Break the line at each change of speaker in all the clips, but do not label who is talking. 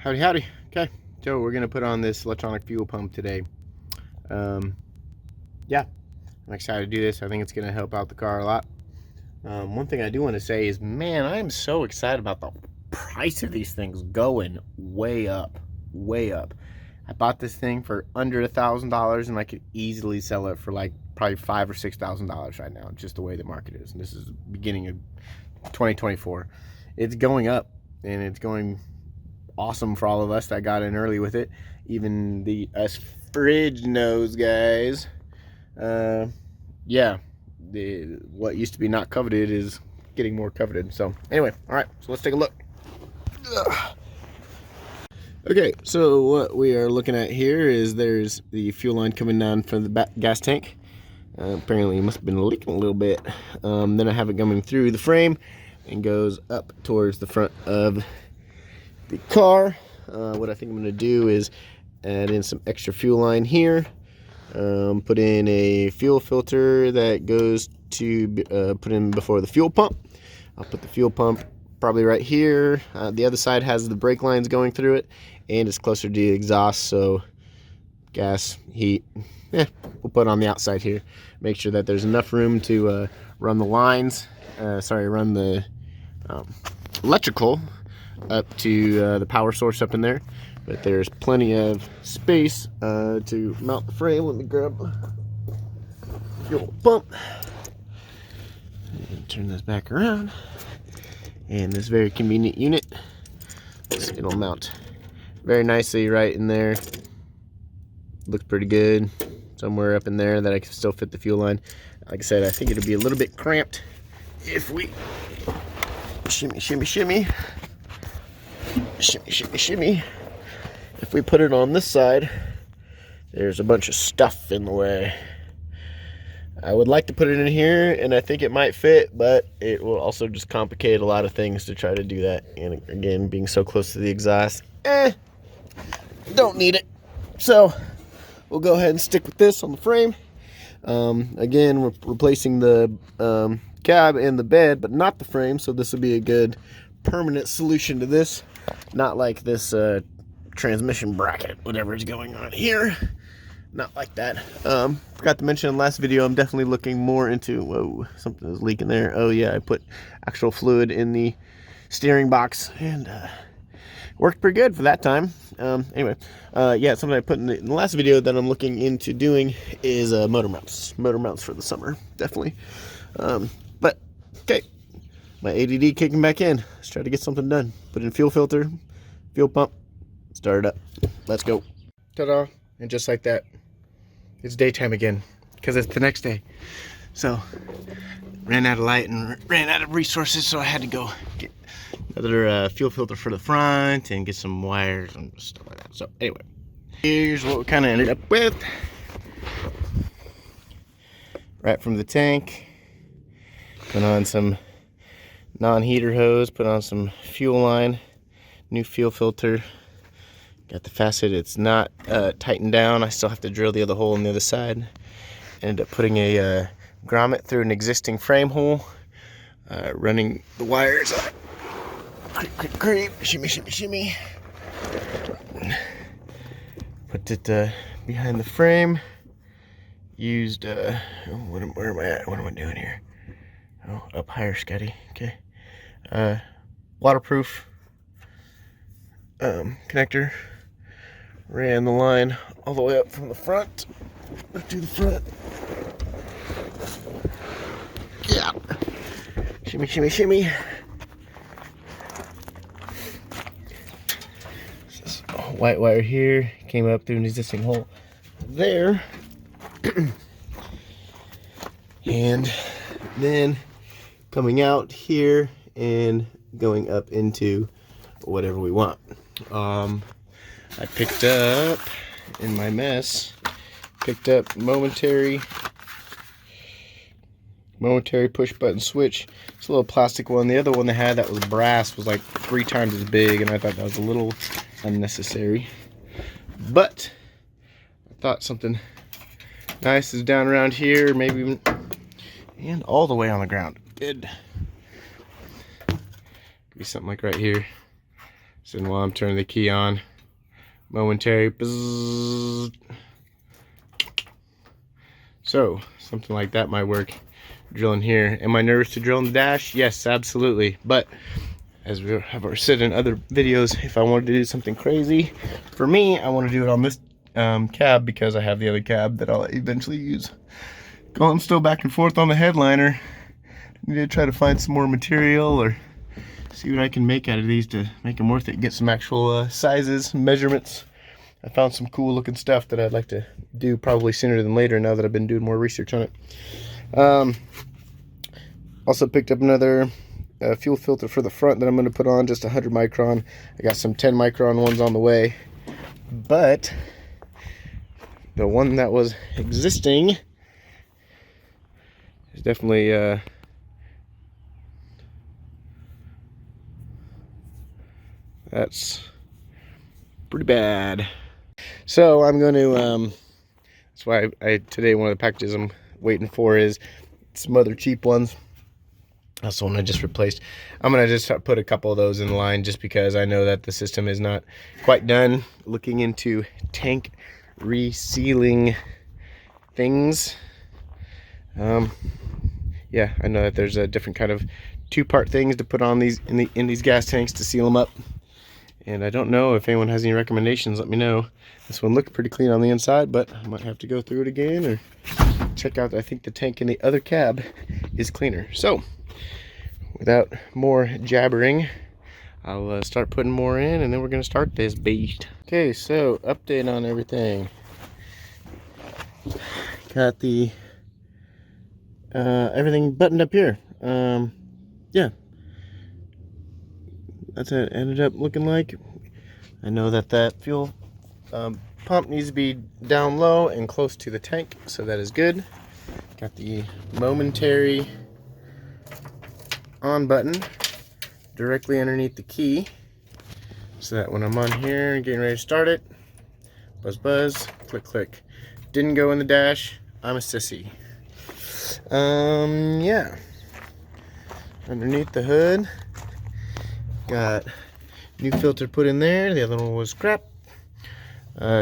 Howdy, howdy. Okay, so we're gonna put on this electronic fuel pump today. Yeah, I'm excited to do this. I think it's gonna help out the car a lot. One thing I do want to say is, man, I am so excited about the price of these things going way up, way up. I bought this thing for under $1,000, and I could easily sell it for like probably $5,000 or $6,000 right now, just the way the market is. And this is the beginning of 2024. It's going up, and it's going awesome for all of us that got in early with it. Even us fridge nose guys. Yeah, what used to be not coveted is getting more coveted. So anyway, all right, so let's take a look. Ugh. Okay, so what we are looking at here is there's the fuel line coming down from the gas tank. Apparently it must have been leaking a little bit. Then I have it coming through the frame and goes up towards the front of the car. What I think I'm going to do is add in some extra fuel line here. Put in a fuel filter that goes to put in before the fuel pump. I'll put the fuel pump probably right here. The other side has the brake lines going through it, and it's closer to the exhaust, so gas, heat, we'll put it on the outside here. Make sure that there's enough room to run the lines, run the electrical up to the power source up in there. But there's plenty of space to mount the frame. Let me grab the fuel pump and turn this back around. And this very convenient unit, it'll mount very nicely right in there. Looks pretty good. Somewhere up in there that I can still fit the fuel line. Like I said, I think it'll be a little bit cramped if we shimmy, shimmy, shimmy. Shimmy, shimmy, shimmy. If we put it on this side, there's a bunch of stuff in the way. I would like to put it in here, and I think it might fit, but it will also just complicate a lot of things to try to do that. And again, being so close to the exhaust, don't need it. So we'll go ahead and stick with this on the frame. Again, we're replacing the cab and the bed, but not the frame, so this will be a good permanent solution to this. Not like this transmission bracket, whatever is going on here. Not like that. Forgot to mention in the last video, I'm definitely looking more into, whoa, something is leaking there. Oh yeah, I put actual fluid in the steering box, and worked pretty good for that time. Anyway, yeah, something I put in the last video that I'm looking into doing is motor mounts for the summer, definitely. But okay, my ADD kicking back in. Let's try to get something done. Put in fuel filter, fuel pump, start it up. Let's go. Ta-da! And just like that, it's daytime again, because it's the next day. So ran out of light and ran out of resources, so I had to go get another fuel filter for the front and get some wires and stuff like that. So anyway, here's what we kind of ended up with. Right from the tank, put on some non-heater hose, put on some fuel line, new fuel filter. Got the facet, it's not tightened down. I still have to drill the other hole on the other side. Ended up putting a grommet through an existing frame hole, running the wires up. Creep, shimmy, shimmy, shimmy. Put it behind the frame. Used, where am I at? What am I doing here? Oh, up higher, Scotty. Okay. Waterproof connector. Ran the line all the way up from the front to the front. Yeah. Shimmy, shimmy, shimmy. This white wire here came up through an existing hole there. And then coming out here and going up into whatever we want. I picked up, in my mess, momentary push button switch. It's a little plastic one. The other one they had that was brass was like 3 times as big, and I thought that was a little unnecessary. But I thought something nice is down around here, maybe even, and all the way on the ground. Good. Could be something like right here. So while I'm turning the key on, momentary bzzz. So something like that might work. Drilling here. Am I nervous to drill in the dash? Yes, absolutely. But as we have said in other videos, if I wanted to do something crazy, for me, I want to do it on this cab because I have the other cab that I'll eventually use. Going still back and forth on the headliner. I need to try to find some more material or see what I can make out of these to make them worth it. Get some actual sizes, measurements. I found some cool looking stuff that I'd like to do probably sooner than later now that I've been doing more research on it. Also picked up another fuel filter for the front that I'm going to put on, just 100 micron. I got some 10 micron ones on the way, but the one that was existing is definitely that's pretty bad. So I'm going to that's why I today one of the packages I'm waiting for is some other cheap ones. That's the one I just replaced. I'm gonna just put a couple of those in line just because I know that the system is not quite done. Looking into tank resealing things. Yeah, I know that there's a different kind of two-part things to put on these in these gas tanks to seal them up. And I don't know if anyone has any recommendations. Let me know. This one looked pretty clean on the inside, but I might have to go through it again or check out. I think the tank in the other cab is cleaner. So without more jabbering, I'll start putting more in and then we're gonna start this beast. Okay, so update on everything. Got the everything buttoned up here. Yeah, that's what it ended up looking like. I know that fuel pump needs to be down low and close to the tank, so that is good. Got the momentary on button directly underneath the key, so that when I'm on here and getting ready to start it, buzz buzz, click click. Didn't go in the dash. I'm a sissy. Yeah. Underneath the hood, got new filter put in there. The other one was crap.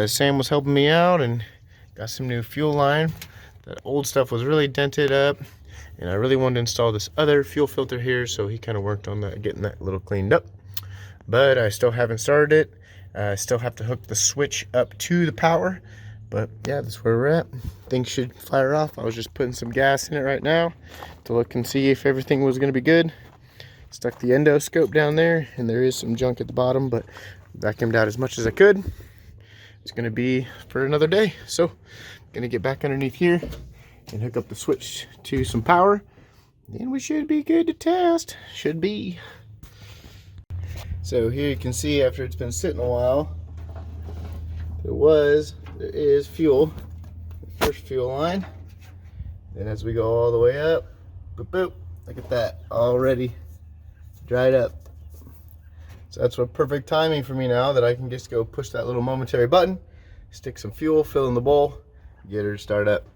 Sam was helping me out and got some new fuel line. The old stuff was really dented up, and I really wanted to install this other fuel filter here, so he kind of worked on that, getting that little cleaned up. But I still haven't started it. I still have to hook the switch up to the power. But yeah, that's where we're at. Things should fire off. I was just putting some gas in it right now to look and see if everything was going to be good. Stuck the endoscope down there, and there is some junk at the bottom, but vacuumed out as much as I could. It's going to be for another day. So I'm going to get back underneath here and hook up the switch to some power, and we should be good to test. Should be. So here you can see after it's been sitting a while, there is fuel, the first fuel line. And as we go all the way up, boop, boop, look at that, already dried up. So that's what perfect timing for me now, that I can just go push that little momentary button, stick some fuel, fill in the bowl, get her to start up.